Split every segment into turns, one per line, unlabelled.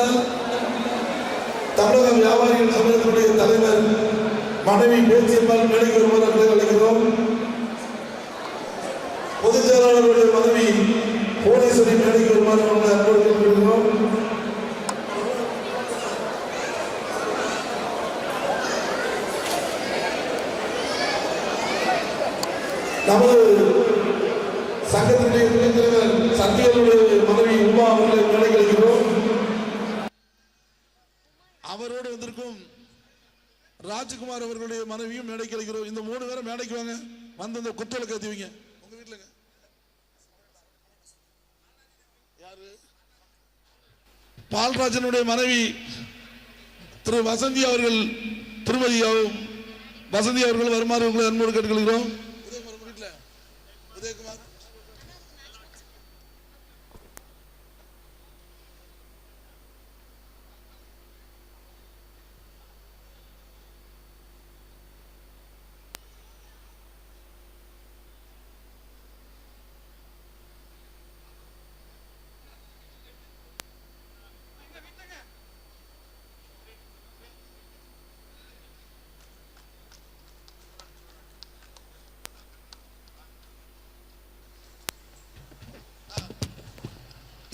பின்னால் தமிழக வியாபாரிகள் சங்கத்தினுடைய தலைவர் மனைவி பேச்சியம்மாள் மேடைக்கு வருவதை அழைக்கிறோம். பொதுச் செயலாளருடைய மனைவி கோடீஸ்வரி மேடைக்கு வருமாறு அன்போடு கேட்டுக்கொள்கிறோம். நமது சங்கத்தினுடைய துணைத் தலைவர் சத்தியனுடைய மனைவி உமா அவர்களை மேடைக்கு அழைக்கிறோம். அவரோடு வந்திருக்கும் ராஜ்குமார் அவர்களுடைய மனைவியும் மேடைக்கு அழைக்கிறோம். இந்த 3 பேரும் மேடைக்கு வாங்க, வந்து இந்த குத்துவிளக்கு ஏத்துவீங்க. உங்க வீட்டுல யாரு? பால்ராஜனுடைய மனைவி திரு வசந்தி அவர்கள், திருமதியாவும் வசந்தி அவர்கள் வருமாறு உங்களை அன்போடு கேட்டுக்கொள்கிறோம். உதயகுமார்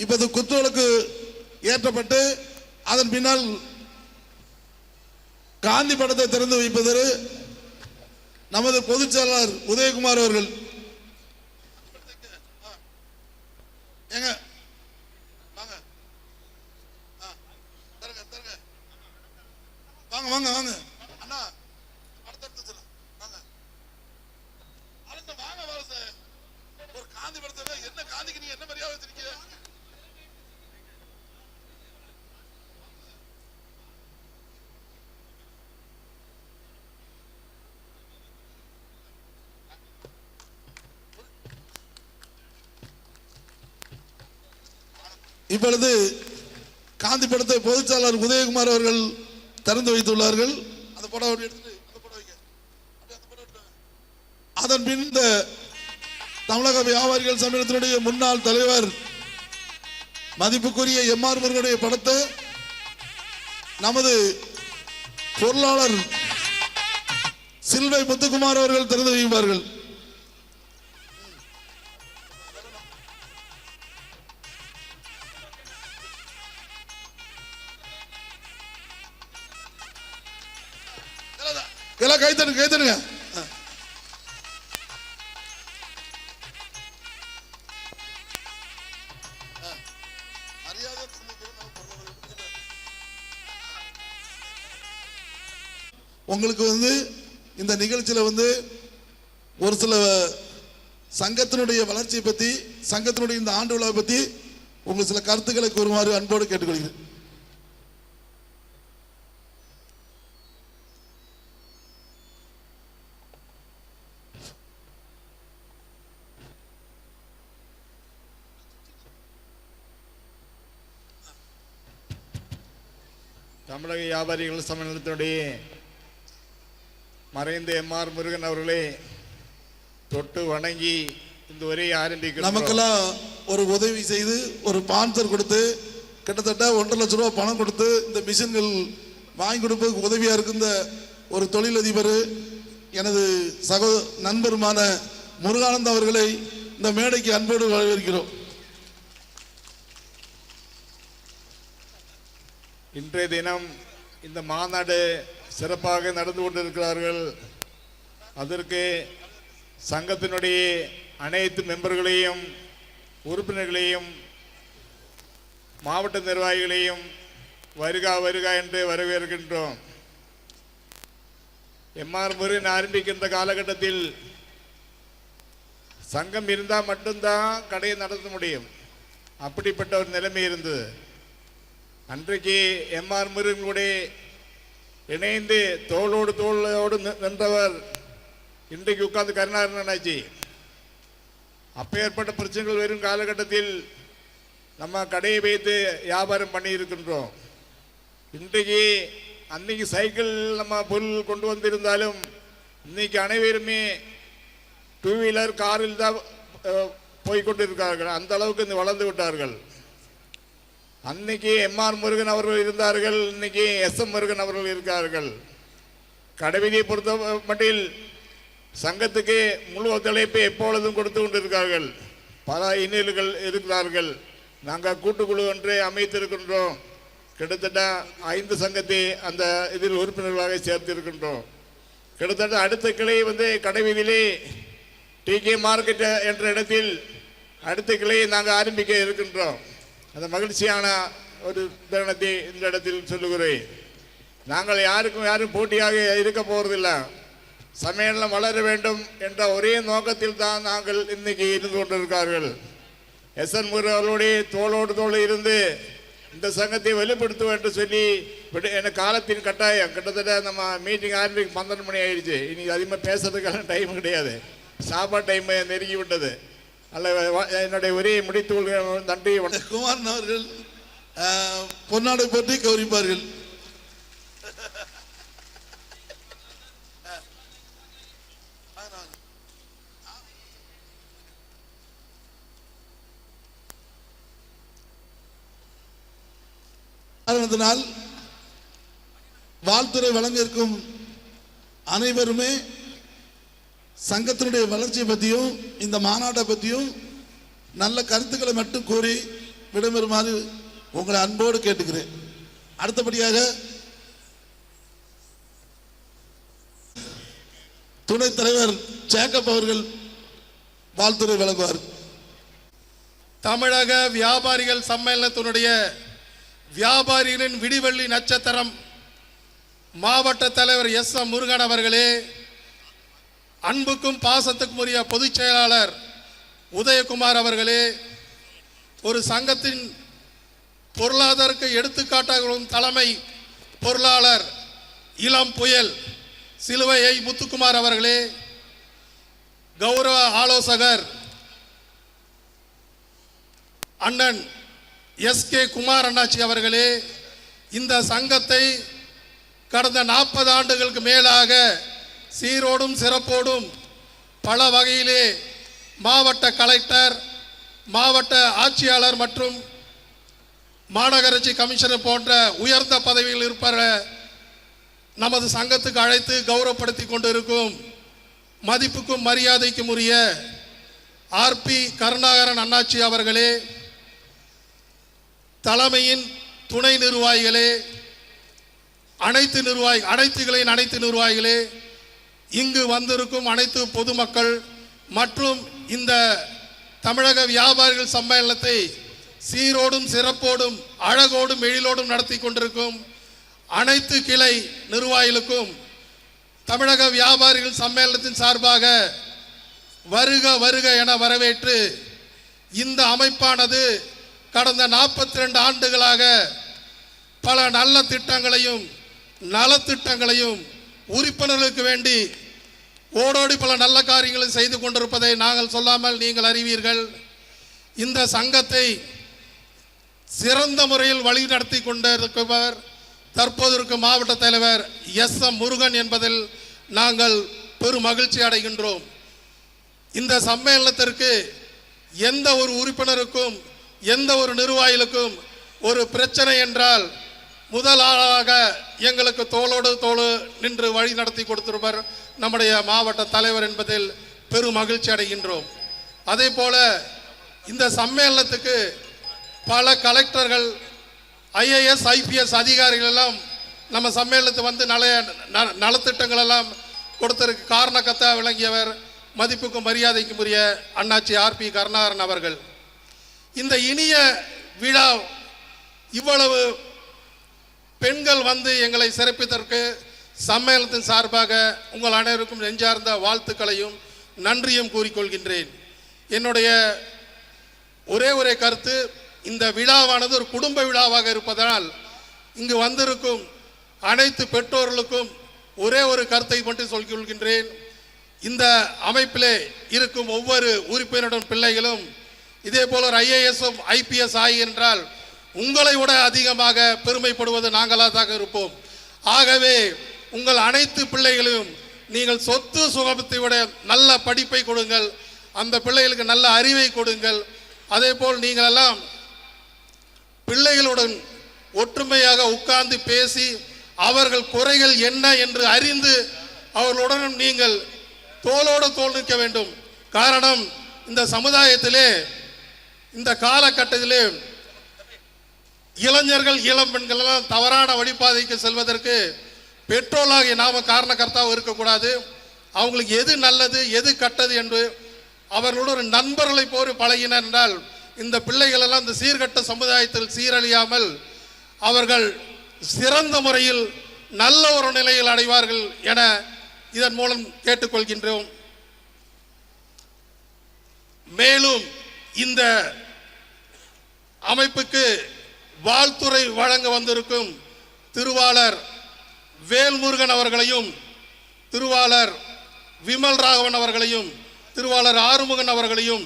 இப்போது குத்துவிளக்கு ஏற்றப்பட்டு அதன் பின்னால் காந்தி படத்தை திறந்து வைப்பது நமது பொதுச் செயலாளர் உதயகுமார் அவர்கள். ஏங்க வாங்க வாங்க வாங்க வாங்க அண்ணா படத்தை வாங்க வாங்க ஒரு காந்தி படத்தை என்ன காந்திக்கு நீங்க என்ன மரியாதை வச்சிருக்கீங்க? இப்பொழுது காந்தி படத்தை பொதுச் செயலாளர் உதயகுமார் அவர்கள் திறந்து வைத்துள்ளார்கள். அந்த படம் எடுத்துட்டு அதன் பின் இந்த தமிழக வியாபாரிகள் சம்மேளனத்தினுடைய முன்னாள் தலைவர் மதிப்புக்குரிய எம்ஆர் முருகனுடைய படத்தை நமது பொருளாளர் சில்வை முத்துக்குமார் அவர்கள் திறந்து வைப்பார்கள். எல்லாம் கைத்தனுங்க கைத்தனுங்க. உங்களுக்கு இந்த நிகழ்ச்சியில ஒரு சில சங்கத்தினுடைய வளர்ச்சியை பத்தி, சங்கத்தினுடைய இந்த ஆண்டு விழாவை பத்தி உங்களுக்கு சில கருத்துக்களை கூறுமாறு அன்போடு கேட்டுக்கொள்கிறேன்.
தமிழக வியாபாரிகள் சம்மேளனத்தினுடைய மறைந்த எம்ஆர் முருகன் அவர்களே தொட்டு வணங்கி இந்த உரையை ஆரம்பிக்கிறோம்.
நமக்கெல்லாம் ஒரு உதவி செய்து ஒரு ஸ்பான்சர் கொடுத்து கிட்டத்தட்ட 1.5 லட்சம் ரூபாய் பணம் கொடுத்து இந்த மிஷின்கள் வாங்கி கொடுப்பதற்கு உதவியா இருக்கின்ற ஒரு தொழிலதிபர் எனது நண்பருமான முருகானந்த் அவர்களை இந்த மேடைக்கு அன்போடு வரவேற்கிறோம்.
இன்றைய தினம் இந்த மாநாடு சிறப்பாக நடந்து கொண்டிருக்கிறார்கள். அதற்கு சங்கத்தினுடைய அனைத்து மெம்பர்களையும் உறுப்பினர்களையும் மாவட்ட நிர்வாகிகளையும் வருகா வருகா என்று வரவேற்கின்றோம். எம்ஆர் முருகன் ஆரம்பிக்கின்ற காலகட்டத்தில் சங்கம் இருந்தால் மட்டும்தான் கடையை நடத்த முடியும். அப்படிப்பட்ட ஒரு நிலைமை இருந்தது. அன்றைக்கு எம்ஆர் முருகனோடு இணைந்து தோளோடு தோளோடு நின்றவர் இன்றைக்கு உட்கார்ந்து கருணாகரன் ஆச்சு. அப்போ ஏற்பட்ட பிரச்சனைகள் வரும் காலகட்டத்தில் நம்ம கடையை வைத்து வியாபாரம் பண்ணி இருக்கின்றோம். இன்றைக்கு அன்னைக்கு சைக்கிள் நம்ம பொருள் கொண்டு வந்திருந்தாலும் இன்னைக்கு அனைவருமே 2 வீலர் காரில் தான் போய்கொண்டிருக்கிறார்கள். அந்த அளவுக்கு வளர்ந்து விட்டார்கள். அன்னைக்கு எம்ஆர் முருகன் அவர்கள் இருந்தார்கள், இன்னைக்கு எஸ்எம் முருகன் அவர்கள் இருக்கிறார்கள். கடைவீதியை பொறுத்த மட்டில் சங்கத்துக்கு முழு ஒத்துழைப்பை எப்பொழுதும் கொடுத்து கொண்டிருக்கிறார்கள். பல இன்னல்கள் இருக்கிறார்கள். நாங்கள் கூட்டுக்குழு ஒன்றை அமைத்திருக்கின்றோம். கிட்டத்தட்ட 5 சங்கத்தை அந்த இதில் உறுப்பினர்களாக சேர்த்திருக்கின்றோம். கிட்டத்தட்ட அடுத்த கிளை கடைவீதியிலே டிகே மார்க்கெட் என்ற இடத்தில் அடுத்த கிளையை நாங்கள் ஆரம்பிக்க இருக்கின்றோம். அந்த மகிழ்ச்சியான ஒரு தருணத்தை இந்த இடத்தில் சொல்லுகிறேன். நாங்கள் யாரும் போட்டியாக இருக்க போவதில்லை. சம்மேளனம் வளர வேண்டும் என்ற ஒரே நோக்கத்தில் தான் நாங்கள் இன்னைக்கு இருந்து கொண்டிருக்கார்கள். எஸ்என் முருகனுடைய தோளோடு தோள் இருந்து இந்த சங்கத்தை வெளிப்படுத்துவோம் என்று சொல்லி எனக்கு காலத்தின் கட்டாயம். கிட்டத்தட்ட நம்ம மீட்டிங் ஆரம்பிக்க 12 மணி ஆயிடுச்சு. இனி அதிகமாக பேசுறதுக்கான டைம் கிடையாது. சாப்பாடு டைம் நெருங்கி விட்டது. அல்ல, என்னுடைய உரையை முடித்து நன்றி.
குமாரன் அவர்கள் பொன்னாடை பற்றி கௌரிப்பார்கள். காரணத்தினால் வாழ்த்துறை வழங்க இருக்கும் அனைவருமே சங்கத்தினுடைய வளர்ச்சியை பற்றியும் இந்த மாநாட்டை பற்றியும் நல்ல கருத்துக்களை மட்டும் கூறி விடைபெறுமாறு உங்களை அன்போடு கேட்டுக்கிறேன். அடுத்தபடியாக துணைத் தலைவர் சேக்கப் அவர்கள் வாழ்த்துறை வழங்குவார்.
தமிழக வியாபாரிகள் சம்மேளனத்தினுடைய வியாபாரிகளின் விடிவெள்ளி நட்சத்திரம் மாவட்ட தலைவர் எஸ்.எம். முருகன் அவர்களே, அன்புக்கும் பாசத்துக்கும் உரிய பொதுச் செயலாளர் உதயகுமார் அவர்களே, ஒரு சங்கத்தின் பொருளாதாரக்கு எடுத்துக்காட்டாக தலைமை பொருளாளர் இளம் புயல் சிலுவையை முத்துக்குமார் அவர்களே, கௌரவ ஆலோசகர் அண்ணன் எஸ்.கே. குமார் அண்ணாச்சி அவர்களே, இந்த சங்கத்தை கடந்த 40 ஆண்டுகளுக்கு மேலாக சீரோடும் சிறப்போடும் பல வகையிலே மாவட்ட கலெக்டர், மாவட்ட ஆட்சியாளர் மற்றும் மாநகராட்சி கமிஷனர் போன்ற உயர்ந்த பதவியில் இருப்பற நமது சங்கத்துக்கு அழைத்து கௌரவப்படுத்தி கொண்டிருக்கும் மதிப்புக்கும் மரியாதைக்கும் உரிய ஆர்பி கருணாகரன் அண்ணாச்சி அவர்களே, தலைமையின் துணை நிர்வாகிகளே, அனைத்து நிர்வாகிகளே, இங்கு வந்திருக்கும் அனைத்து பொதுமக்கள் மற்றும் இந்த தமிழக வியாபாரிகள் சம்மேளனத்தை சீரோடும் சிறப்போடும் அழகோடும் எழிலோடும் நடத்தி கொண்டிருக்கும் அனைத்து கிளை நிர்வாகிகளுக்கும் தமிழக வியாபாரிகள் சம்மேளனத்தின் சார்பாக வருக வருக என வரவேற்று, இந்த அமைப்பானது கடந்த 42 ஆண்டுகளாக பல நல்ல திட்டங்களையும் நலத்திட்டங்களையும் உறுப்பினர்களுக்கு வேண்டி ஓடோடி பல நல்ல காரியங்களை செய்து கொண்டிருப்பதை நாங்கள் சொல்லாமல் நீங்கள் அறிவீர்கள். இந்த சங்கத்தை சிறந்த முறையில் வழி நடத்தி கொண்டிருப்பவர் தற்போது இருக்கும் மாவட்ட தலைவர் எஸ்.எம். முருகன் என்பதில் நாங்கள் பெரும் மகிழ்ச்சி அடைகின்றோம். இந்த சம்மேளனத்திற்கு எந்த ஒரு உறுப்பினருக்கும் எந்த ஒரு நிர்வாகிகளுக்கும் ஒரு பிரச்சனை என்றால் முதலாளாக எங்களுக்கு தோளோடு தோளு நின்று வழி நடத்தி கொடுத்திருப்பவர் நம்முடைய மாவட்ட தலைவர் என்பதில் பெரும் மகிழ்ச்சி அடைகின்றோம். அதே போல இந்த சம்மேளனத்துக்கு பல கலெக்டர்கள், IAS, IPS அதிகாரிகள் எல்லாம் நம்ம சம்மேளனத்துக்கு வந்து நலத்திட்டங்கள் எல்லாம் கொடுத்ததற்கு காரணக்கத்தா விளங்கியவர் மதிப்புக்கும் மரியாதைக்கும் உரிய அண்ணாச்சி ஆர்பி கருணாகரன் அவர்கள். இந்த இனிய விழா இவ்வளவு பெண்கள் வந்து எங்களை சிறப்பித்ததற்கு சம்மேளனத்தின் சார்பாக உங்கள் அனைவருக்கும் நெஞ்சார்ந்த வாழ்த்துக்களையும் நன்றியும் கூறிக்கொள்கின்றேன். என்னுடைய ஒரே கருத்து, இந்த விழாவானது ஒரு குடும்ப விழாவாக இருப்பதனால் இங்கு வந்திருக்கும் அனைத்து பெற்றோர்களுக்கும் ஒரே ஒரு கருத்தை மட்டும் சொல்லிக் கொள்கின்றேன். இந்த அமைப்பிலே இருக்கும் ஒவ்வொரு உறுப்பினருடன் பிள்ளைகளும் இதே போல ஒரு IAS, IPS ஆகின்றால் உங்களை விட அதிகமாக பெருமைப்படுவது நாங்களாக இருப்போம். ஆகவே உங்கள் அனைத்து பிள்ளைகளையும் நீங்கள் சொத்து சுகத்தை விட நல்ல படிப்பை கொடுங்கள், அந்த பிள்ளைகளுக்கு நல்ல அறிவை கொடுங்கள். அதே போல் நீங்கள் எல்லாம் பிள்ளைகளுடன் ஒற்றுமையாக உட்கார்ந்து பேசி அவர்கள் குறைகள் என்ன என்று அறிந்து அவர்களுடன் நீங்கள் தோளோடு தோள் நிற்க வேண்டும். காரணம், இந்த சமுதாயத்திலே இந்த காலகட்டத்திலே இளைஞர்கள் இளம் பெண்கள் எல்லாம் தவறான வழிபாதைக்கு செல்வதற்கு பெற்றோராகிய நாம காரணகர்த்தாவும் இருக்கக்கூடாது. அவங்களுக்கு எது நல்லது எது கெட்டது என்று அவர்களுடன் நண்பர்களை போல பழகினர் என்றால் இந்த பிள்ளைகள் எல்லாம் இந்த சீர்கட்ட சமுதாயத்தில் சீரழியாமல் அவர்கள் சிறந்த முறையில் நல்ல ஒரு நிலையில் அடைவார்கள் என இதன் மூலம் கேட்டுக்கொள்கின்றோம். மேலும் இந்த அமைப்புக்கு வாழ்த்துறை வழங்க வந்திருக்கும் திருவாளர் வேல்முருகன் அவர்களையும், திருவாளர் விமல் ராகவன் அவர்களையும், திருவாளர் ஆறுமுகன் அவர்களையும்,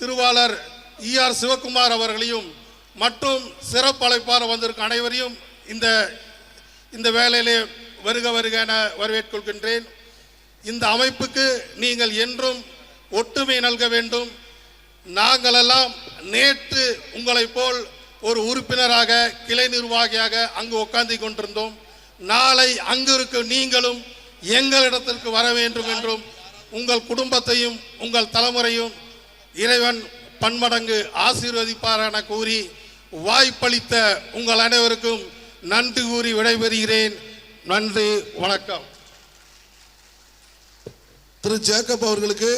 திருவாளர் ER சிவகுமார் அவர்களையும் மற்றும் சிறப்பு அழைப்பாளர் வந்திருக்கும் அனைவரையும் இந்த வேலையிலே வருக வருக என வரவேற்கொள்கின்றேன். இந்த அமைப்புக்கு நீங்கள் என்றும் ஒற்றுமை நல்க வேண்டும். நாங்களெல்லாம் நேற்று உங்களை போல் ஒரு உறுப்பினராக கிளை நிர்வாகியாக அங்கு உட்கார்ந்து கொண்டிருந்தோம். நாளை அங்கு இருக்கும் நீங்களும் எங்களிடத்திற்கு வர வேண்டும் என்றும் உங்கள் குடும்பத்தையும் உங்கள் தலைமுறையும் இறைவன் பன்மடங்கு ஆசீர்வதிப்பார் என கூறி வாய்ப்பளித்த உங்கள் அனைவருக்கும் நன்றி கூறி விடைபெறுகிறேன். நன்றி, வணக்கம்.
திரு ஜேக்கப் அவர்களுக்கு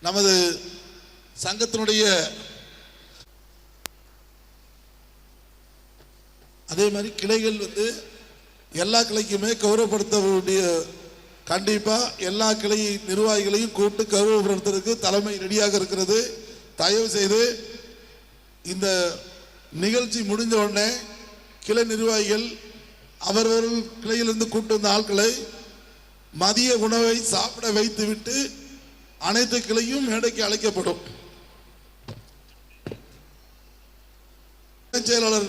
நமது சங்கத்தினுடைய அதே மாதிரி கிளைகள் எல்லா கிளைக்குமே கௌரவப்படுத்த வேண்டிய, கண்டிப்பா எல்லா கிளை நிர்வாகிகளையும் கூட்டு கௌரவப்படுத்துறதுக்கு தலைமை ரெடியாக இருக்கிறது. தயவு செய்து இந்த நிகழ்ச்சி முடிஞ்ச உடனே கிளை நிர்வாகிகள் அவரவர்கள் கிளையிலிருந்து கூட்டு வந்த ஆட்களை மதிய உணவை சாப்பிட வைத்துவிட்டு அனைத்து கிளையும் மேடைக்கு அழைக்கப்படும். செயலாளர்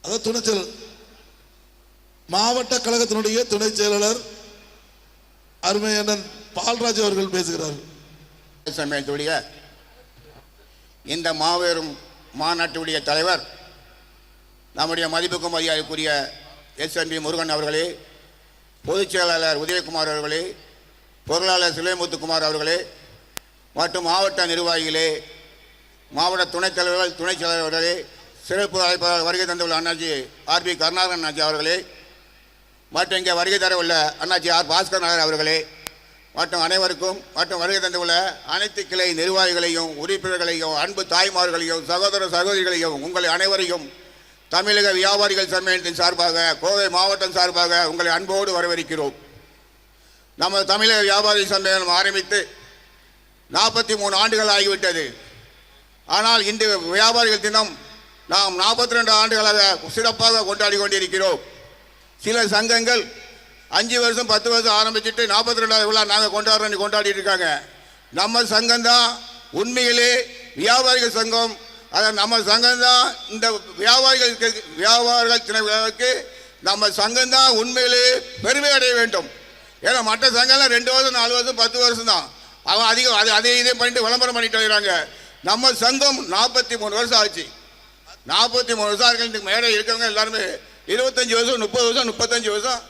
அதாவது துணை செயலர், மாவட்ட கழகத்தினுடைய துணை செயலாளர் அருமையண்ணன் பால்ராஜ் அவர்கள் பேசுகிறார்கள்.
சமயத்துடைய இந்த மாபெரும் மாநாட்டுடைய தலைவர் நம்முடைய மதிப்புக்கும் மரியாதைக்குரிய SNB முருகன் அவர்களே, பொதுச் செயலாளர் உதயகுமார் அவர்களே, பொருளாளர் சிலைமுத்துக்குமார் அவர்களே மற்றும் மாவட்ட நிர்வாகிகளே, மாவட்ட துணைத் தலைவர்கள், துணை செயலாளர்களே, சிறப்பு அழைப்பாளர் வருகை தந்துள்ள அண்ணாச்சி RB கருணாகரன் அண்ணாச்சி அவர்களே மற்றும் இங்கே வருகை தர உள்ள அண்ணாச்சி R பாஸ்கர் நகர் அவர்களே மற்றும் அனைவருக்கும் மற்றும் வருகை தந்துள்ள அனைத்து கிளை நிர்வாகிகளையும் உறுப்பினர்களையும் அன்பு தாய்மார்களையும் சகோதர சகோதரிகளையும் உங்களை அனைவரையும் தமிழக வியாபாரிகள் சம்மேளனத்தின் சார்பாக கோவை மாவட்டம் சார்பாக உங்களை அன்போடு வரவேற்கிறோம். நமது தமிழக வியாபாரி சம்மேளனம் ஆரம்பித்து 43 ஆண்டுகள் ஆகிவிட்டது. ஆனால் இன்று வியாபாரிகள் தினம் நாம் 42 ஆண்டுகளாக சிறப்பாக கொண்டாடி கொண்டிருக்கிறோம். சில சங்கங்கள் 5 வருஷம் 10 வருஷம் ஆரம்பிச்சுட்டு 42வது விழா நாங்கள் கொண்டாடிட்டு இருக்காங்க. நம்ம சங்கம்தான் உண்மையிலே வியாபாரிகள் சங்கம். அதை நம்ம சங்கம்தான் இந்த வியாபாரிகள் தின விழாவுக்கு நம்ம சங்கம்தான் உண்மையிலே பெருமை அடைய வேண்டும். ஏன்னா மற்ற சங்கம்லாம் 2 வருஷம் 4 வருஷம் 10 வருஷம் தான். அவன் அதிகம் அதே இதே பண்ணிட்டு விளம்பரம் பண்ணிட்டு வராங்க. நம்ம சங்கம் 43 வருஷம் ஆச்சு. 43 வருஷம் ஆட்கள் மேடை இருக்கிறவங்க எல்லாருமே 25 வருஷம் 30 வருஷம் 35 வருஷம்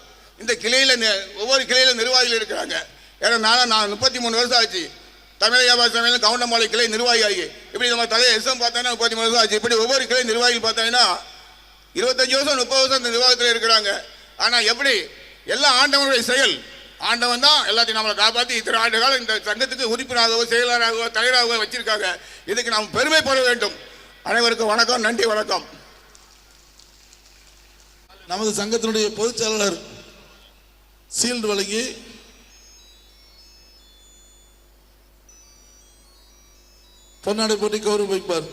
இந்த கிளையில் ஒவ்வொரு கிளையில் நிர்வாகிகள் இருக்கிறாங்க. ஏன்னா நான் 33 வருஷம் ஆச்சு. தமிழக வியாபார சம்மேளனம் கவுண்டம்பாளைய கிளை நிர்வாகி ஆகி இப்படி நம்ம தலையை SM பார்த்தோன்னா 33 வருஷம் ஆச்சு. இப்படி ஒவ்வொரு கிளை நிர்வாகிகள் பார்த்தீங்கன்னா 25 வருஷம் 30 வருஷம் இந்த நிர்வாகத்தில் இருக்கிறாங்க. ஆனால் எப்படி எல்லாம் ஆண்டவனுடைய செயல். ஆண்டவன் தான் எல்லாத்தையும் நம்மளை காப்பாற்றி இத்தனை ஆண்டு காலம் இந்த சங்கத்துக்கு உறுப்பினராகவோ செயலராகவோ தலைவராகவோ வச்சிருக்காங்க. இதுக்கு நாம் பெருமைப்பட வேண்டும். அனைவருக்கும் வணக்கம், நன்றி, வணக்கம்.
நமது சங்கத்தினுடைய பொதுச் செயலாளர் சீல்டு வழங்கி பொன்னாடை போட்டி கௌரவிப்பார்.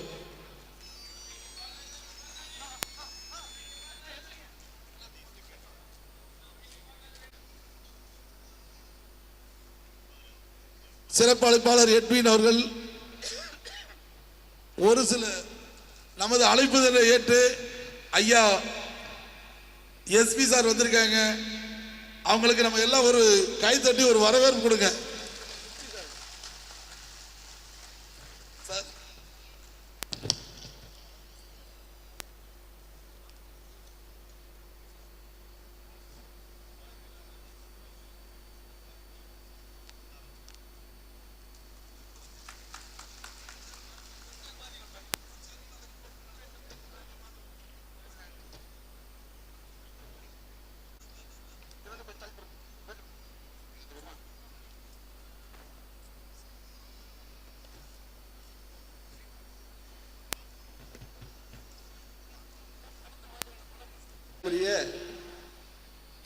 சிறப்பு அழைப்பாளர் எட்வின் அவர்கள் ஒரு சில நமது அழைப்புதலை ஏற்று ஐயா SP சார் வந்திருக்காங்க. அவங்களுக்கு நம்ம எல்லாம் ஒரு கைத்தட்டி ஒரு வரவேற்பு கொடுங்க.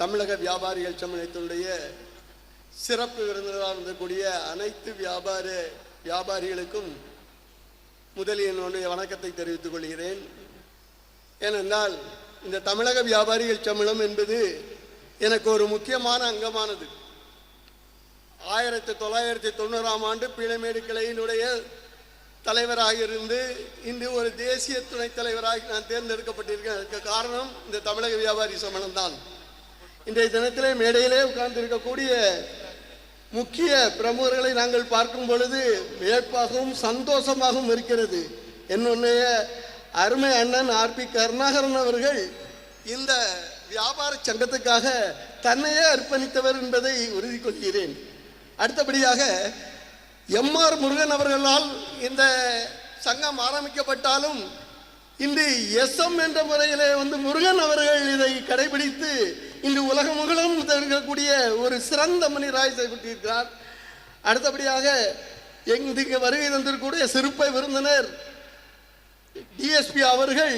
தமிழக வியாபாரிகள் சம்மேளனத்தினுடைய சிறப்பு விருந்தினராக இருந்தக்கூடிய அனைத்து வியாபாரிகளுக்கும் முதலில் என்னுடைய வணக்கத்தை தெரிவித்துக் கொள்கிறேன். ஏனென்றால் இந்த தமிழக வியாபாரிகள் சம்மேளனம் என்பது எனக்கு ஒரு முக்கியமான அங்கமானது. 1990ஆம் ஆண்டு பீளமேடு கிளையினுடைய தலைவராக இருந்து இன்று ஒரு தேசிய துணைத் தலைவராக நான் தேர்ந்தெடுக்கப்பட்டிருக்கேன். அதற்கு காரணம் இந்த தமிழக வியாபாரி சம்மேளனம் தான். இன்றைய தினத்திலே மேடையிலே உட்கார்ந்திருக்கக்கூடிய முக்கிய பிரமுகர்களை நாங்கள் பார்க்கும் பொழுது வியப்பாகவும் சந்தோஷமாகவும் இருக்கிறது. என்னுடைய அருமை அண்ணன் ஆர்பி கருணாகரன் அவர்கள் இந்த வியாபார சங்கத்துக்காக தன்னையே அர்ப்பணித்தவர் என்பதை உறுதி கொள்கிறேன். அடுத்தபடியாக எம்ஆர் முருகன் அவர்களால் இந்த சங்கம் ஆரம்பிக்கப்பட்டாலும் இன்று எஸ்எம் என்ற முறையிலே முருகன் அவர்கள் இதை கடைபிடித்து இன்று உலகம் முழுவதும் இருக்கக்கூடிய ஒரு சிறந்த மனிதராய் செய்யப்பட்டிருக்கிறார். அடுத்தபடியாக இங்கு வருகை தந்திருக்கக்கூடிய சிறப்பு விருந்தினர் டிஎஸ்பி அவர்கள்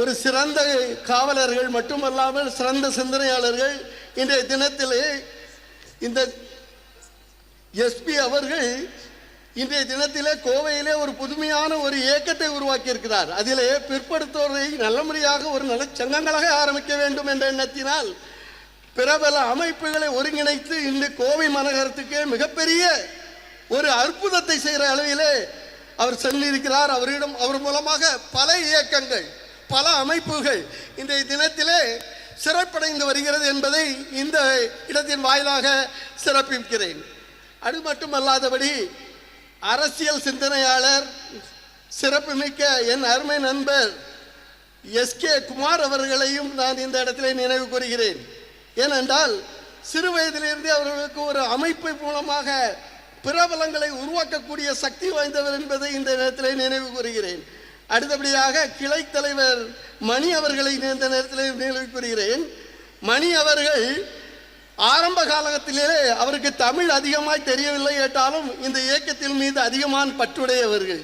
ஒரு சிறந்த காவலர்கள் மட்டுமல்லாமல் சிறந்த சிந்தனையாளர்கள். இன்றைய தினத்திலே இந்த எஸ்பி அவர்கள் இன்றைய தினத்திலே கோவையிலே ஒரு புதுமையான ஒரு இயக்கத்தை உருவாக்கி இருக்கிறார். அதிலே பிற்படுத்துவோரை நல்ல முறையாக ஒரு நல்ல சங்கங்களாக ஆரம்பிக்க வேண்டும் என்ற எண்ணத்தினால் பிரபல அமைப்புகளை ஒருங்கிணைத்து இன்று கோவை மாநகரத்துக்கு மிகப்பெரிய ஒரு அற்புதத்தை செய்கிற அளவிலே அவர் சென்றிருக்கிறார். அவர் மூலமாக பல இயக்கங்கள் பல அமைப்புகள் இன்றைய தினத்திலே சிறப்படைந்து வருகிறது என்பதை இந்த இடத்தின் வாயிலாக சிறப்பிக்கிறேன். அது மட்டுமல்லாதபடி அரசியல் சிந்தனையாளர் சிறப்புமிக்க என் அருமை நண்பர் எஸ்கே குமார் அவர்களையும் நான் இந்த இடத்திலே நினைவு கூறுகிறேன். ஏனென்றால் சிறு வயதிலிருந்தே அவர்களுக்கு ஒரு அமைப்பு மூலமாக பிரபலங்களை உருவாக்கக்கூடிய சக்தி வாய்ந்தவர் என்பதை இந்த நேரத்திலே நினைவு கூறுகிறேன். அடுத்தபடியாக கிளை தலைவர் மணி அவர்களை இந்த நேரத்தில் நினைவு கூறுகிறேன். மணி அவர்கள் ஆரம்ப காலத்திலே அவருக்கு தமிழ் அதிகமாய் தெரியவில்லை ஏற்றாலும் இந்த இயக்கத்தின் மீது அதிகமான பற்றுடையவர்கள்.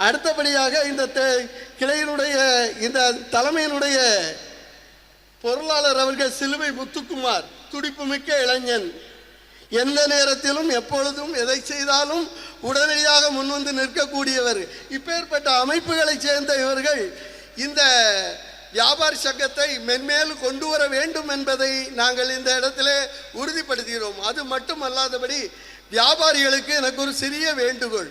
அடுத்தபடியாக இந்த கிளையினுடைய இந்த தலைமையினுடைய பொருளாளர் அவர்கள் சிலுவை முத்துக்குமார், துடிப்புமிக்க இளைஞன், எந்த நேரத்திலும் எப்பொழுதும் எதை செய்தாலும் உடனடியாக முன்வந்து நிற்கக்கூடியவர். இப்பேற்பட்ட அமைப்புகளை சேர்ந்த இவர்கள் இந்த வியாபாரி சங்கத்தை மென்மேலும் கொண்டு வர வேண்டும் என்பதை நாங்கள் இந்த இடத்திலே உறுதிப்படுத்துகிறோம். அது மட்டுமல்லாதபடி வியாபாரிகளுக்கு எனக்கு ஒரு சிறிய வேண்டுகோள்.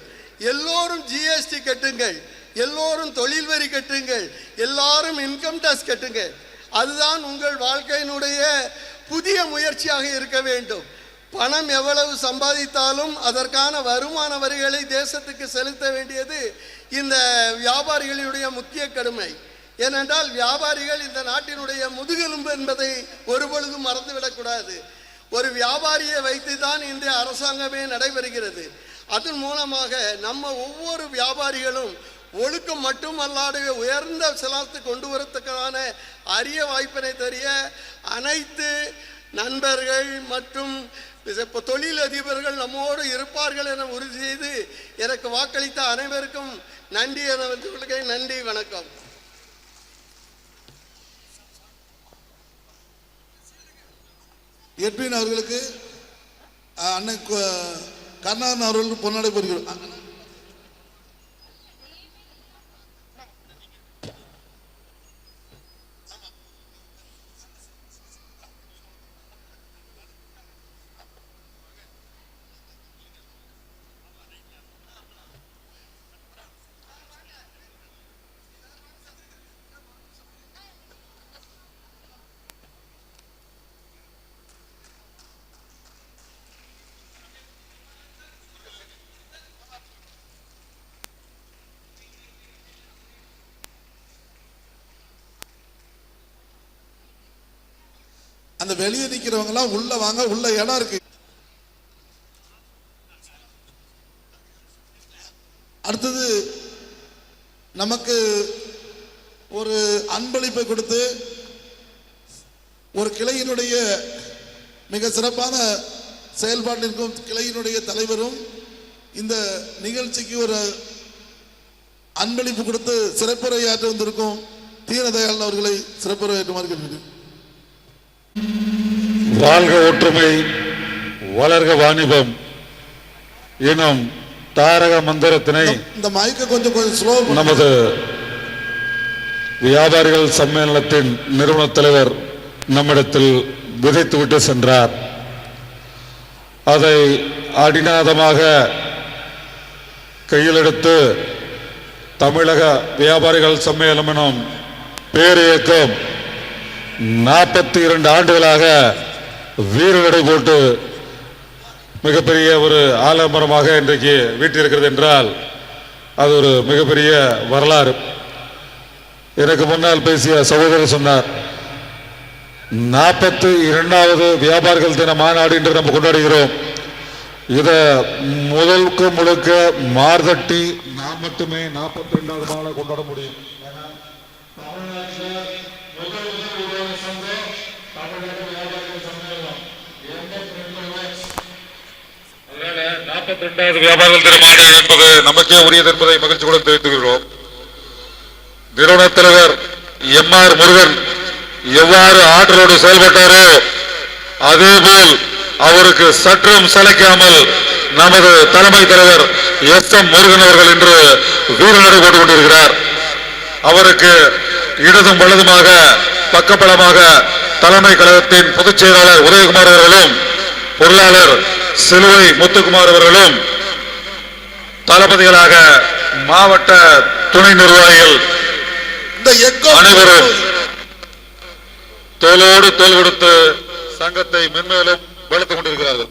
எல்லோரும் ஜிஎஸ்டி கட்டுங்கள், எல்லோரும் தொழில் வரி கட்டுங்கள், எல்லாரும் இன்கம் டாக்ஸ் கட்டுங்கள். அதுதான் உங்கள் வாழ்க்கையினுடைய புதிய முயற்சியாக இருக்க வேண்டும். பணம் எவ்வளவு சம்பாதித்தாலும் அதற்கான வருமான வரிகளை தேசத்துக்கு செலுத்த வேண்டியது இந்த வியாபாரிகளுடைய முக்கிய கடமை. ஏனென்றால் வியாபாரிகள் இந்த நாட்டினுடைய முதுகெலும்பு என்பதை ஒருபொழுதும் மறந்துவிடக்கூடாது. ஒரு வியாபாரியை வைத்து தான் இன்றைய அரசாங்கமே நடைபெறுகிறது. அதன் மூலமாக நம்ம ஒவ்வொரு வியாபாரிகளும் ஒழுக்கம் மட்டுமல்லாது உயர்ந்த சிலாத்து கொண்டு வரத்துக்கான அரிய வாய்ப்பினை தெரிய அனைத்து நண்பர்கள் மற்றும் தொழிலதிபர்கள் நம்மோடு இருப்பார்கள் என உறுதி செய்து எனக்கு வாக்களித்த அனைவருக்கும் நன்றி என சொல்கிறேன். நன்றி, வணக்கம்.
எட்வின் அவர்களுக்கு அண்ணன் கருணாகரன் அவர்களுக்கு பொன்னாடை போகிறோம். அந்த வெளியே நிக்கிறவங்க எல்லாம் உள்ள வாங்க, உள்ள இடம் இருக்கு. அடுத்தது நமக்கு ஒரு அன்பளிப்பை கொடுத்து ஒரு கிளையினுடைய மிக சிறப்பான செயல்பாட்டில் இருக்கும் கிளையினுடைய தலைவரும் இந்த நிகழ்ச்சிக்கு ஒரு அன்பளிப்பு கொடுத்து சிறப்புரையாற்ற வந்திருக்கும் தீனதயாளன் அவர்களை சிறப்புரையாற்றுமாறு கேட்கிறேன்.
வாழ்க ஒற்றுமை, வளர்க வாணிபம் எனும் தாரக மந்திரத்தினை
இந்த மைக்கை கொஞ்சம் ஸ்லோ
நமது வியாபாரிகள் சம்மேளனத்தின் நிறுவன தலைவர் நம்மிடத்தில் விதைத்துவிட்டு சென்றார். அதை அடிநாதமாக கையில் எடுத்து தமிழக வியாபாரிகள் சம்மேளனம் எனும் பேரியக்கம் 42 ஆண்டுகளாக வீரநடை போட்டு மிகப்பெரிய ஒரு ஆலமரமாக இன்றைக்கு வீட்டிருக்கிறது என்றால் அது ஒரு மிகப்பெரிய வரலாறு. எனக்கு முன்னால் பேசிய சகோதரர் சொன்னார், 42வது வியாபாரிகள் தின மாநாடு என்று நம்ம கொண்டாடுகிறோம். இதை முதலுக்கு முழுக்க மார்தட்டி நாம் மட்டுமே 42வது மாலை கொண்டாட முடியும். 42வது வியாபாரிகள் தின மாநாடு என்பது நமக்கே உரியது என்பதை மகிழ்ச்சியுடன் தெரிவித்துகிறோம். நிறுவன தலைவர் MR முருகன் எவ்வாறு ஆற்றலோடு செயல்பட்டாரோ அதேபோல் அவருக்கு சற்றும் சளைக்காமல் நமது தலைமை தலைவர் SM முருகன் அவர்கள் இன்று வீரநடை போட்டுக் கொண்டிருக்கிறார். அவருக்கு இடதும் வலதுமாக பக்கபலமாக தலைமை கழகத்தின் பொதுச் செயலாளர் உதயகுமார் அவர்களும் பொருளாளர் சிலுவை முத்துக்குமார் அவர்களும் தளபதிகளாக மாவட்ட துணை நிர்வாகிகள் அனைவரும் தோளோடு தோள் கொடுத்து சங்கத்தை மென்மேலும் வளர்த்துக் கொண்டிருக்கிறார்கள்.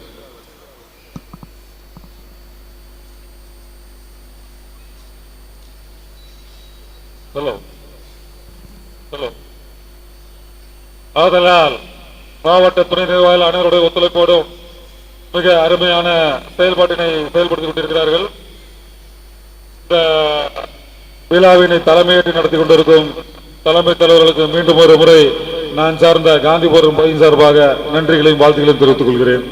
ஆதலால் மாவட்ட துணை நிர்வாகிகள் அனைவருடைய ஒத்துழைப்போடும் மிக அருமையான செயல்பாட்டினை செயல்படுத்திக் கொண்டிருக்கிறார்கள். இந்த விழாவினை தலைமையேற்று நடத்தி கொண்டிருக்கும் தலைமை தலைவர்களுக்கு மீண்டும் ஒரு முறை நான் சார்ந்த காந்திபுரம் பகுதி சார்பாக நன்றிகளையும் வாழ்த்துக்களையும் தெரிவித்துக் கொள்கிறேன்.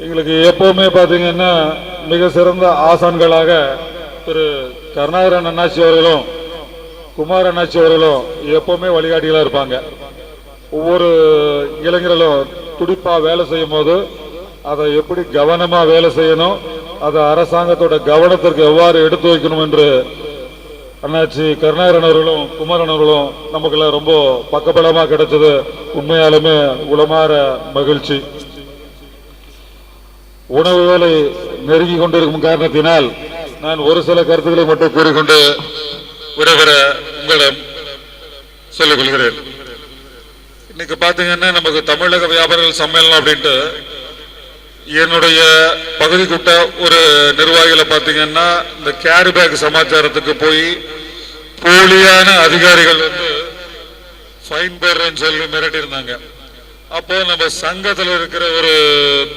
எங்களுக்கு எப்பவுமே பாத்தீங்கன்னா மிக சிறந்த ஆசான்களாக திரு கருணாகரன் அண்ணாச்சி அவர்களும் குமார் அண்ணாச்சி அவர்களும் எப்பவுமே வழிகாட்டிகளா இருப்பாங்க. ஒவ்வொரு இளைஞர்களும் துடிப்பா வேலை செய்யும் போது அதை எப்படி கவனமா வேலை செய்யணும், அதை அரசாங்கத்தோட கவனத்திற்கு எவ்வாறு எடுத்து வைக்கணும் என்று அண்ணாச்சி கருணாகரன் அவர்களும் குமாரன் அவர்களும் நமக்கெல்லாம் ரொம்ப பக்கபலமா கிடைச்சது உண்மையாலுமே உளமாற மகிழ்ச்சி. உணவு வேலை நெருங்கி கொண்டிருக்கும் காரணத்தினால் நான் ஒரு சில கருத்துக்களை மட்டும் கூறிக்கொண்டு விடைபெற உங்களிடம் சொல்லிக் கொள்கிறேன். இன்னைக்கு பாத்தீங்கன்னா நமக்கு தமிழக வியாபாரிகள் சம்மேளனம் அப்படின்ட்டு என்னுடைய பகுதிக்குட்ட ஒரு நிர்வாகிகளை பாத்தீங்கன்னா இந்த கேரி பேக் சமாச்சாரத்துக்கு போய் போலியான அதிகாரிகள் வந்து ஃபைன் பேர்ன்னு சொல்லி மிரட்டி இருந்தாங்க. அப்போ நம்ம சங்கத்தில் இருக்கிற ஒரு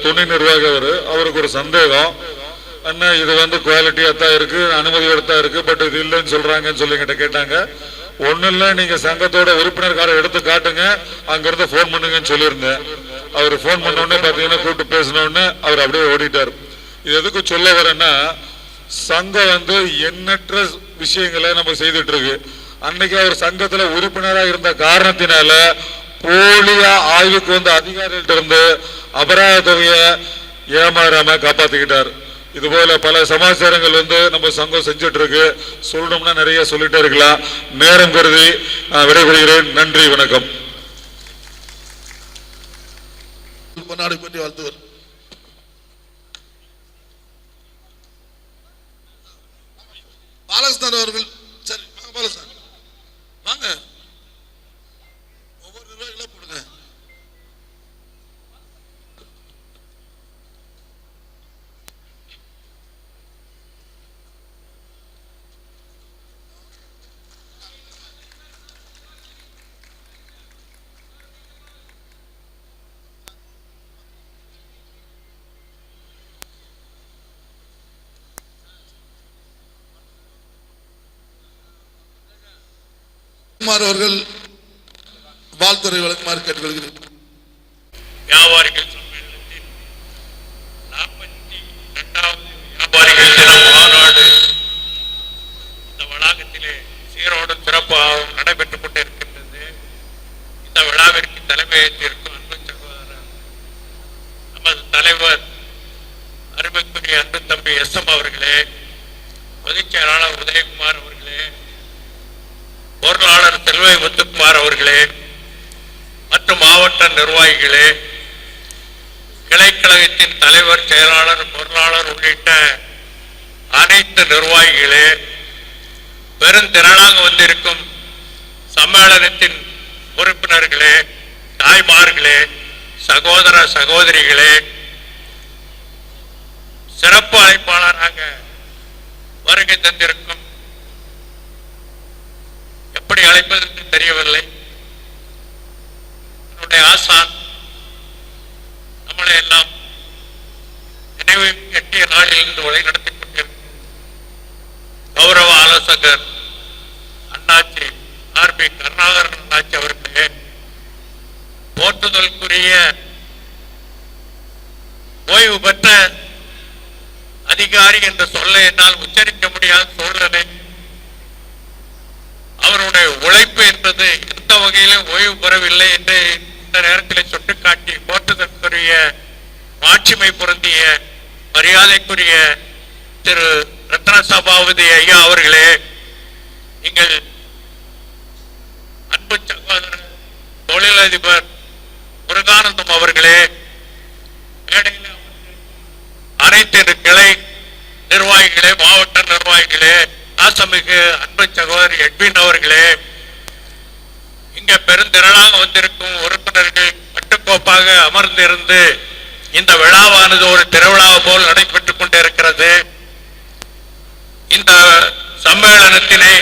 துணை நிர்வாகி அவருக்கு ஒரு சந்தேகம், அண்ணா இது வந்து குவாலிட்டியா தான் இருக்கு, அனுமதியோட தான் இருக்கு, பட் இது இல்லைன்னு சொல்றாங்கன்னு சொல்லி கிட்ட கேட்டாங்க. ஒண்ணு இல்ல, நீங்க சங்கத்தோட உறுப்பினர் காரை எடுத்து காட்டுங்க, அங்கிருந்து போன் பண்ணுங்கன்னு சொல்லியிருந்தேன். அவர் போன் பண்ண உடனே பாத்தீங்கன்னா கூப்பிட்டு பேசின உடனே அவர் அப்படியே ஓடிட்டார். இது எதுக்கு சொல்ல வரேன்னா, சங்கம் வந்து எண்ணற்ற விஷயங்களை நம்ம செய்துட்டு இருக்கு. அன்னைக்கு அவர் சங்கத்துல உறுப்பினராக இருந்த காரணத்தினால போலியா ஆய்வுக்கு வந்து அதிகாரிகிட்ட இருந்து அபராத தொகையை ஏமாறாம காப்பாத்திக்கிட்டார். இது போல பல சமாச்சாரங்கள் வந்து நம்ம சங்கம் செஞ்சுட்டு இருக்கு. சொல்லணும்னா நிறைய சொல்லிட்டே இருக்கலாம். நேரம் கருதி விடைபெறுகிறேன். நன்றி, வணக்கம்.
பொன்னாடை பற்றி வாழ்த்துவர் பாலகிருஷ்ணன் அவர்கள். சரி வாங்க பாலகிருஷ்ணன், வாங்க. ஒவ்வொரு நிர்வாகிகளா போடுங்க. அவர்கள் வாழ்த்துறை வழங்குமாறு கேட்டுக்கொள்கிறேன்.
வியாபாரிகள் சம்மேளனத்தின் 42வது வியாபாரிகள் தின மாநாடு இந்த வளாகத்திலே சீரோடு சிறப்பாக நடைபெற்றுக் கொண்டிருக்கின்றது. இந்த விழாவிற்கு தலைமையேற்றிருக்கும் அன்பு தம்பி SM அவர்களே, பொதுச் செயலாளர் உதயகுமார் அவர்களே, பொருளாளர் செல்வை முத்துக்குமார் அவர்களே மற்றும் மாவட்ட நிர்வாகிகளே, கிளைக்கழகத்தின் தலைவர், செயலாளர், பொருளாளர் உள்ளிட்ட அனைத்து நிர்வாகிகளே, பெருந்திரளாக வந்திருக்கும் சம்மேளனத்தின் உறுப்பினர்களே, தாய்மார்களே, சகோதர சகோதரிகளே, சிறப்பு அழைப்பாளராக வருகை தந்திருக்கும், எப்படி அழைப்பது என்று தெரியவில்லை, என்னுடைய ஆசான், நம்மளை எல்லாம் நினைவு எட்டிய நாளிலிருந்து வழிநடத்திக் கொண்டிருக்கும் கௌரவ ஆலோசகர் அண்ணாச்சி RB கருணாகரன் அண்ணாச்சி அவர்களே, போற்றுதலுக்குரிய ஓய்வு பெற்ற அதிகாரி என்ற சொல்ல என்னால் உச்சரிக்க முடியாத சூழ்நிலை. அவருடைய உழைப்பு என்பது எந்த வகையிலும் ஓய்வு பெறவில்லை என்று இந்த நேரத்தில் சுட்டிக்காட்டி போற்றுதற்குரிய மாட்சிமை பொருந்திய மரியாதைக்குரிய திரு ரத்ன சபாபதி ஐயா அவர்களே, நீங்கள் அன்பு சகோதரர் தொழிலதிபர் முருகானந்தம் அவர்களே, அனைத்து கிளை நிர்வாகிகளே, மாவட்ட நிர்வாகிகளே, ஆசமிகு அன்பு சகோதரி எட்வின் அவர்களே, இங்க பெருந்திரளாக வந்திருக்கும் உறுப்பினர்கள் கட்டுக்கோப்பாக அமர்ந்திருந்து இந்த விழாவானது ஒரு திருவிழா போல் நடைபெற்றுக் கொண்டிருக்கிறது. இந்த சம்மேளனத்தினை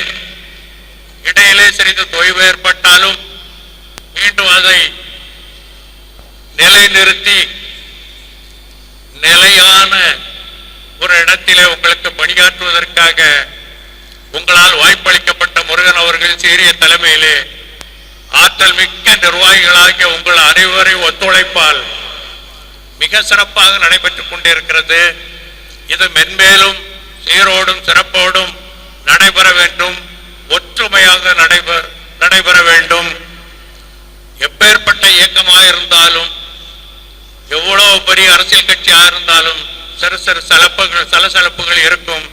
இடையிலே சிறிது தொய்வு ஏற்பட்டாலும் மீண்டும் அதை நிலைநிறுத்தி நிலையான ஒரு இடத்திலே உங்களுக்கு பணியாற்றுவதற்காக உங்களால் வாய்ப்பளிக்கப்பட்ட முருகன் அவர்கள் சீரிய தலைமையிலே ஆற்றல் மிக்க நிர்வாகிகளாகிய உங்கள் அனைவரையும் ஒத்துழைப்பால் மிக சிறப்பாக நடைபெற்றுக் கொண்டிருக்கிறது. இது மென்மேலும் சீரோடும் சிறப்போடும் நடைபெற வேண்டும், ஒற்றுமையாக நடைபெற வேண்டும். எப்பேற்பட்ட இயக்கமாக இருந்தாலும், எவ்வளவு பெரிய அரசியல் கட்சியாக இருந்தாலும் சிறு சிறு சலசலப்புகள் இருக்கும்.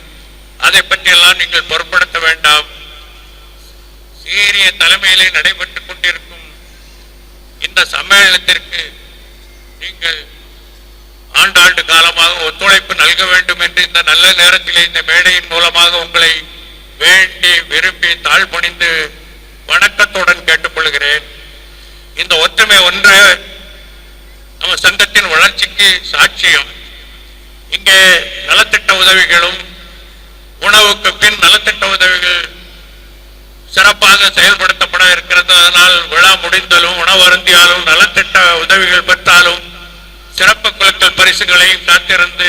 அதை பற்றியெல்லாம் நீங்கள் பொருட்படுத்த வேண்டாம். சீரிய தலைமையிலே நடைபெற்றுக் கொண்டிருக்கும் இந்த சம்மேளனத்திற்கு நீங்கள் ஆண்டாண்டு காலமாக ஒத்துழைப்பு நல்க வேண்டும் என்று இந்த நல்ல நேரத்திலே இந்த மேடையின் மூலமாக உங்களை வேண்டி விரும்பி தாழ்பணிந்து வணக்கத்துடன் கேட்டுக்கொள்கிறேன். இந்த ஒற்றுமை ஒன்று நம்ம சங்கத்தின் வளர்ச்சிக்கு சாட்சியம். இங்கே நலத்திட்ட உதவிகளும் உணவுக்கு பின் நலத்திட்ட உதவிகள் சிறப்பாக செயல்படுத்தப்பட இருக்கிறது. அதனால் விழா முடிந்தாலும் உணவு அருந்தியாலும் நலத்திட்ட உதவிகள் பெற்றாலும் சிறப்பு குழுக்கள் பரிசுகளையும் காத்திருந்து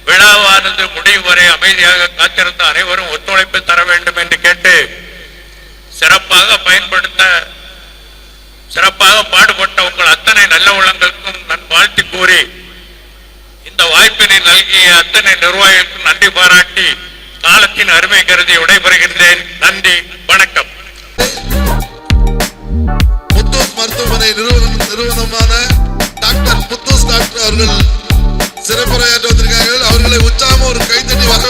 விழாவானது முடிவு வரை அமைதியாக காத்திருந்த அனைவரும் ஒத்துழைப்பு தர வேண்டும் என்று கேட்டு சிறப்பாக பாடுபட்ட உங்கள் அத்தனை நல்ல உள்ளங்களுக்கும் நான் வாழ்த்து கூறி இந்த வாய்ப்பினை நல்கிய அத்தனை நிர்வாகிகளுக்கும் நன்றி பாராட்டி காலத்தின் அருமை கருதி விடைபெறுகின்றேன். நன்றி, வணக்கம்.
புத்தூஸ் மருத்துவமனை நிறுவனமான டாக்டர் புத்தூஸ் டாக்டர் அவர்கள் சிறப்புரையாற்ற வந்திருக்கார்கள். அவர்களை உற்சாகமாக ஒரு கைத்தட்டி வர